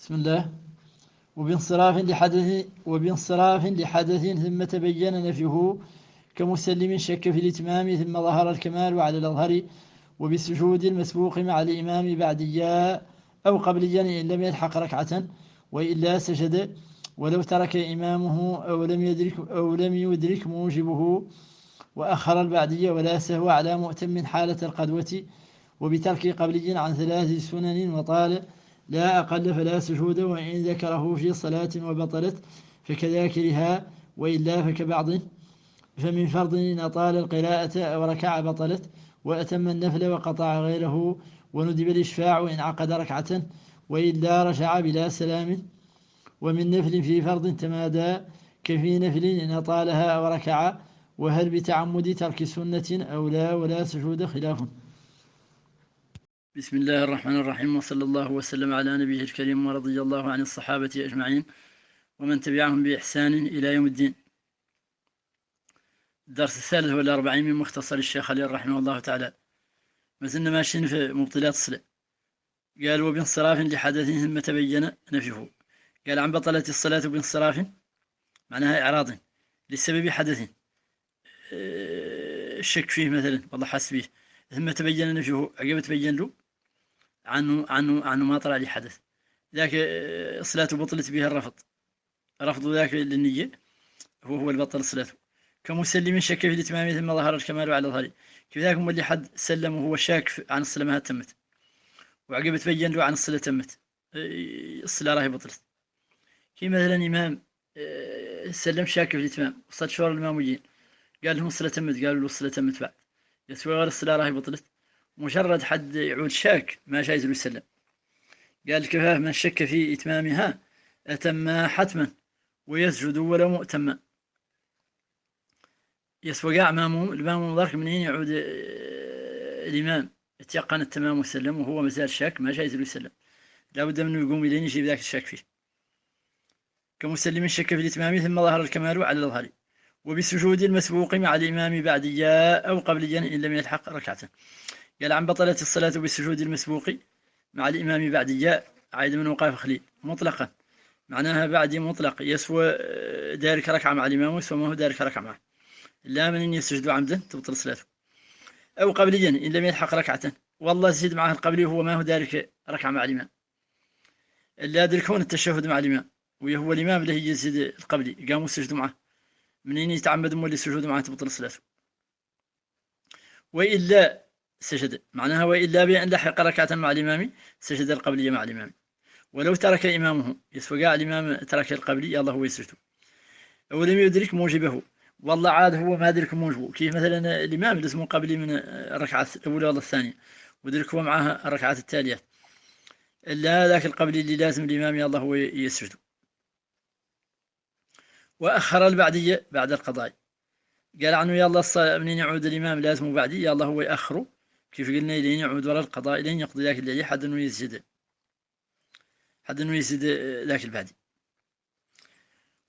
بسم الله. وبانصراف لحدث ثم تبين نفيه كمسلم شك في الإتمام ثم ظهر الكمال على الأظهر، وبالسجود المسبوق مع الإمام بعديا أو قبليا إن لم يلحق ركعة، وإلا سجد ولو ترك إمامه أو لم يدرك موجبه، وأخر البعدية ولا سهو على مؤتم حالة القدوة، وبترك قبلي عن 3 سنن وطال لا أقل فلا سجود، وإن ذكره في صلاة وبطلت فكذاكرها، وإلا فكبعض، فمن فرض إن أطال القراءة أو ركع بطلت، وأتم النفل وقطع غيره، وندب الإشفاع إن عقد ركعة، وإلا رجع بلا سلام، ومن نفل في فرض تمادى كفي نفل إن أطالها أو ركع، وهل بتعمد ترك سنة أو لا، ولا سجود خلاف. بسم الله الرحمن الرحيم، وصلى الله وسلم على نبيه الكريم، ورضي الله عن الصحابة أجمعين ومن تبعهم بإحسان إلى يوم الدين. الدرس الثالث والأربعين من مختصر الشيخ علي رحمه الله تعالى. ما زلنا ماشيين في مبطلات الصلاة. قال وبانصراف لحدث ثم تبين نفيه. قال عن بطلة الصلاة بانصراف معناها إعراض لسبب حدث الشك فيه مثلا، والله حس به، ثم تبين نفيه، عقب تبين له عنه ما طلع لي حدث، ذاك صلاته بطلت بها رفض ذاك للنية هو البطل صلاته. كمسلم شك في الإتمام ثم ظهر الكمال على ظهره، كيف ذاك اللي حد سلم وهو شاك عن الصلاة ما تمت، وعقب تبين له عن الصلاة تمت، الصلاة راهي بطلت. كي مثلا إمام سلم شاك في الإتمام وصلت شور الإمام وجين قال لهم الصلاة تمت، قالوا له الصلاة تمت بعد، يسوى غير الصلاة راهي بطلت. مجرد حد يعود شاك ما جايز له يسلم. قال كفاه من شك في إتمامها أتم حتما ويسجد ولو مؤتما. يسوى قاع ماموم الماموم ذاك منين يعود الإمام يتيقن التمام وسلم وهو مازال شاك ما جايز له يسلم، لابد منه يقوم إلين يجيب ذاك الشاك فيه. كمسلم شك في الإتمام ثم ظهر الكمال على الأظهر، وبالسجود المسبوق مع الإمام بعديا أو قبليا إن لم يلحق ركعة. قال عن بطلة الصلاة بالسجود المسبوق مع الإمام بعديا عايد من وقاف خليل مطلقا، معناها بعدي مطلق يسوى دارك ركعة مع الإمام ويسوى ما هو دارك ركعة معه، لا من إن يسجد عمدا تبطل صلاته. أو قبليا إن لم يلحق ركعة، والله زيد معه القبلي وهو ما هو دارك ركعة مع الإمام، اللي يدركون التشهد مع الإمام وهو الإمام اللي يزيد القبلي قاموا يسجدوا معه، منين يتعمد مولي السجود معه تبطل صلاته. وإلا سجد، معناها وإلا بأن لحق ركعة مع الإمام سجد القبلية مع الإمام، ولو ترك إمامه يسوى قاع الإمام ترك القبلي يلا هو يسجد، أو لم يدرك موجبه، والله عاد هو ما أدرك موجبه، كيف مثلا الإمام اللي اسمه قبلي من الركعة الأولى ولا الثانية ودرك هو معها الركعات التالية، إلا ذاك القبلي اللي لازم الإمام يلا هو يسجد. وأخر البعدية بعد القضاء، قال عنه يلا منين يعود الإمام لازم بعدي يلا هو يأخره، كيف قلنا لين يعود وراء القضاء لين يقضي ذاك اللي حد إنه يسجد، حد إنه يسجد ذاك البعدي.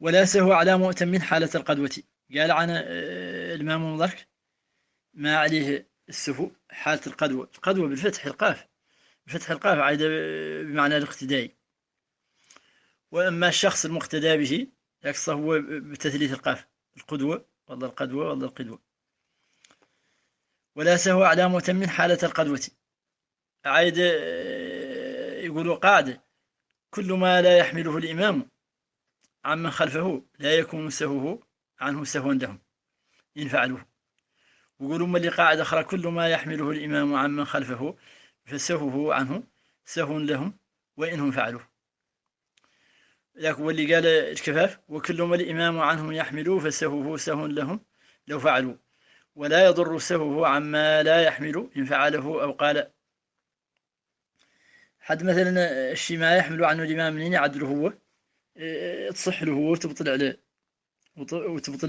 ولا سهو على مؤتم حالة القدوة، قال عن الإمام ذاك ما عليه السهو حالة القدوة، القدوة بالفتح القاف، بفتح القاف عايدة بمعنى الاقتداء، وأما الشخص المقتدى به يقصه هو بتثليث القاف، القدوة والله القدوة والله القدوة. ولا سهو على مؤتم حالة القدوة، عايدة يقولوا قاعدة كل ما لا يحمله الإمام عمن خلفه لا يكون سهوه عنه سهوا لهم إن فعلوه. ويقولوا ما اللي قاعدة أخرى كل ما يحمله الإمام عمن خلفه فسهوه عنه سهو لهم وإنهم فعلوه. ذاك هو اللي قال الكفاف وكل ما الإمام عنهم يحملوه فسهوه سهو لهم لو فعلوا، ولا يضر سهوه عما لا يحمل إن فعله أو قال. حد مثلا الشيء ما يحمله عنه الإمام منين يعدله هو تصح له هو وتبطل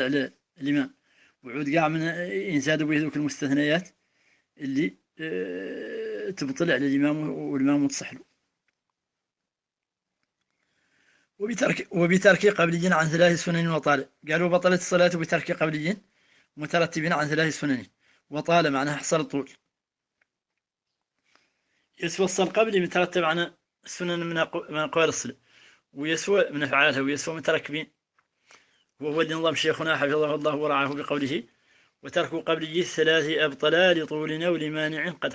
على الإمام، وعود قاع من ينزادوا به ذوك المستثنيات اللي تبطل على الإمام والإمام تصح له. وبترك قبلي عن 3 سنن وطال، قالوا بطلت الصلاة بترك قبلي مترتب عن 3 سنن، وطال معناها حصل طول، يتوصل قبلي مترتب عن السنن من أقوال الصلاة، ويسوى من أفعالها، ويسوى من تركبين، وهو اللي نظام شيخنا حفظه الله ورعاه بقوله: وترك قبلي الثلاث أبطلا لطول نول مانع قد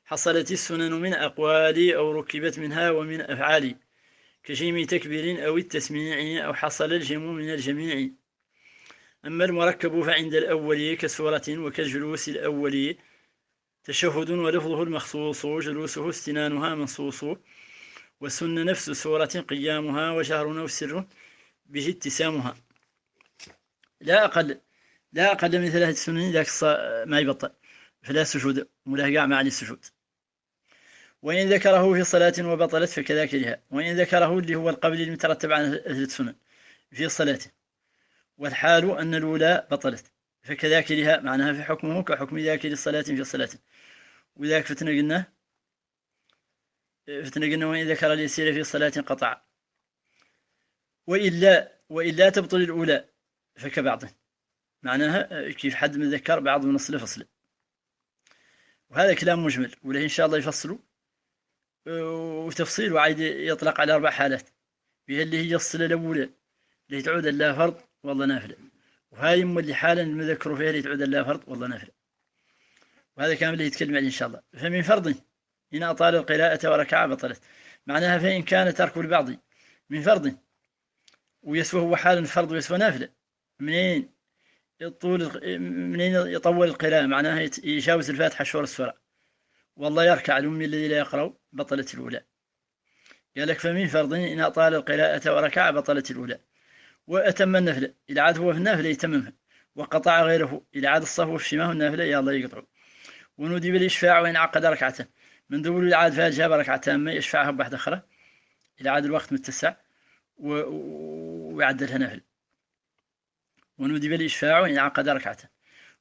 حصلت السنن من أقوال أو ركبت منها ومن أفعال، كجيم تكبير أو التسميع، أو حصل الجم من الجميع. أما المركب فعند الأول كسورة وكالجلوس الأول تشهد ولفظه المخصوص، جلوسه استنانها منصوص، والسنة نفس سورة قيامها، وشهر أو سر به اتسامها. لا أقل من 3 سنن ذاك ما يبطل، فلا سجود ملهقع مع السجود. وإن ذكره في صلاة وبطلت فكذاكرها، وإن ذكره اللي هو القبل المترتب عن 3 سنن في صلاة، والحال أن الأولى بطلت فكذاكرها، معناها في حكمه كحكم ذاكر الصلاة في صلاة. وذاك فتنا قلنا وإن ذكر اليسير في صلاة قطع. وإلا تبطل الأولى فكبعض، معناها كيف حد من ذكر بعض من الصلاة فصل. وهذا كلام مجمل، وله إن شاء الله يفصلوا وتفصيل وعيد يطلق على 4 حالات، بها اللي هي الصلة الأولى اللي تعود لا فرض والله نافلة، وهذه اللي حالا المذكر فيها اللي تعود لا فرض والله نافلة. وهذا كامل اللي يتكلم عليه إن شاء الله. فمن فرض إن أطال القراءة وركع بطلت، معناها فإن كان ترك البعض من فرض ويسوى هو حال الفرض ويسوى نافلة، منين يطول القراءة، معناها يجاوز الفاتحة شور السورة والله يركع الأمي الذي لا يقرأ بطلت الأولى. قال لك فمن فرض إن أطال القراءة وركع بطلت الأولى. وأتم النفلة إذا عاد هو في النافلة يتممها، وقطع غيره إذا عاد الصف في شماه النافلة يا الله يقطعه. وندب الإشفاع وإن عقد ركعته، من دبول العاد فيها جاب ركعة تامة يشفعها بواحدة أخرى إذا عاد الوقت متسع ويعدلها نافل. وندب الإشفاع وإن عقد ركعته،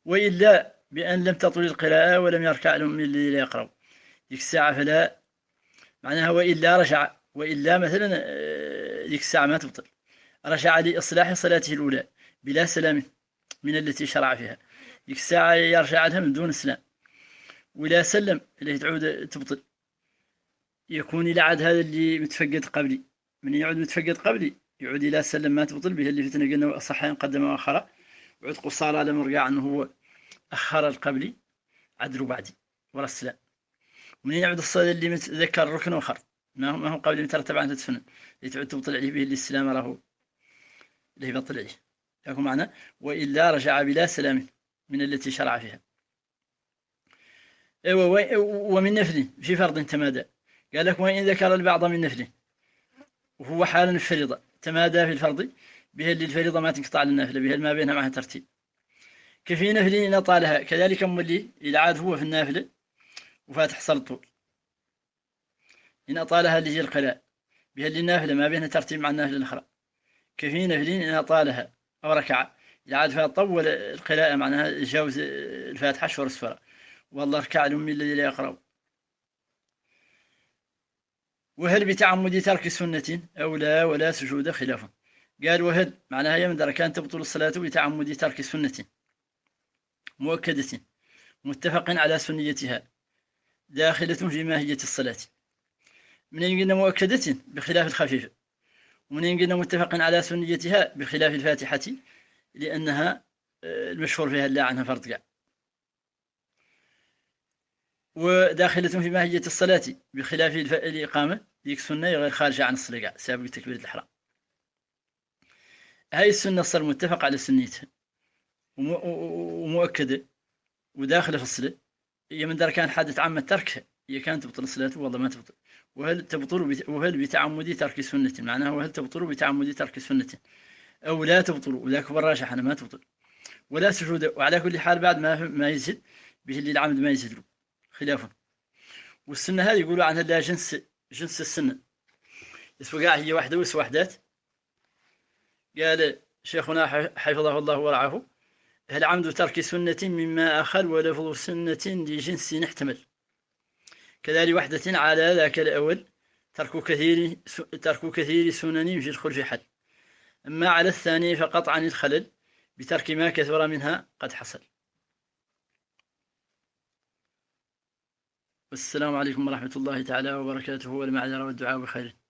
وإلا بأن لم تطل القراءة ولم يركع لهم الذي لا يقرأ ذيك الساعة فلا، معناها وإلا رجع، وإلا مثلا ذيك الساعة ما تبطل، رجع لإصلاح صلاته الأولى بلا سلام من التي شرع فيها، ذيك الساعة يرجع لها من دون سلام، ولا سلم اللي تعود تبطل. يكون إلى عاد هذا اللي متفقد قبلي، من يعود متفقد قبلي يعود إلى سلم ما تبطل به اللي فتنا قلنا أصح قدم وأخر، وعد قصار على مرقع أنه هو أخر القبلي عدلوا بعدي ورا السلام. ومن يعود الصلاة اللي متذكر ركن وخر ما هو قبل مترتب عن 3 سنن اللي تعود تبطل عليه به اللي السلام راهو اللي يبطل عليه. يكون معنا وإلا رجع بلا سلام من التي شرع فيها. ومن نفله في فرض تمادى، قال لك وإن ذكر البعض من نفله وهو حال الفريضة تمادى في الفرض بها اللي الفريضة ما تنقطع للنافلة بها ما بينها معها ترتيب، كفي نفل إن طالها كذلك مولي إذا عاد هو في النافلة وفاتح صلاة طول إن أطالها اللي هي القراءة بها اللي النافلة ما بينها ترتيب مع النافلة الأخرى، كفي نفل إن أطالها أو ركع إذا عاد فطول القراءة معناها جاوز الفاتحة شور السورة والله ركع الأمي الذي لا يقرأ. وهل بتعمد ترك سنة أو لا ولا سجود خلافه، قال وهل معناها يمدر كان تبطل الصلاة بتعمد ترك سنة مؤكدة متفق على سنيتها داخلة في ماهية الصلاة. من قلنا مؤكدة بخلاف الخفيفة، ومن قلنا متفق على سنيتها بخلاف الفاتحة لأنها المشهور فيها لا عنها فرض قاع. وداخلة في ماهية الصلاة بخلاف الإقامة ذيك سنة غير خارجة عن الصلاة سابق تكبيرة الإحرام. هاي السنة صار متفق على سنيتها ومؤكدة وداخلة في الصلاة، هي من كان حادث عامة تركها هي كانت تبطل الصلاة والله ما تبطل. وهل بتعمد ترك سنة معناها وهل تبطل بتعمد ترك سنة أو لا تبطل، وذاك هو الراجح أنا ما تبطل ولا سجود. وعلى كل حال بعد ما يزيد به اللي العمد ما يزيد له خلافه. والسنة هذه يقولوا عنها لا جنس السنة يسوقع هي واحدة وحدات. قال شيخنا حفظه الله ورعاه هل عمد ترك سنة مما أخل ولفظ سنة لجنس نحتمل، كذلك وحدة على ذاك الأول ترك كثير سنن يدخل في حد. أما على الثاني فقط عن الخلل بترك ما كثر منها قد حصل. والسلام عليكم ورحمة الله تعالى وبركاته، والمعذرة والدعاء بخير.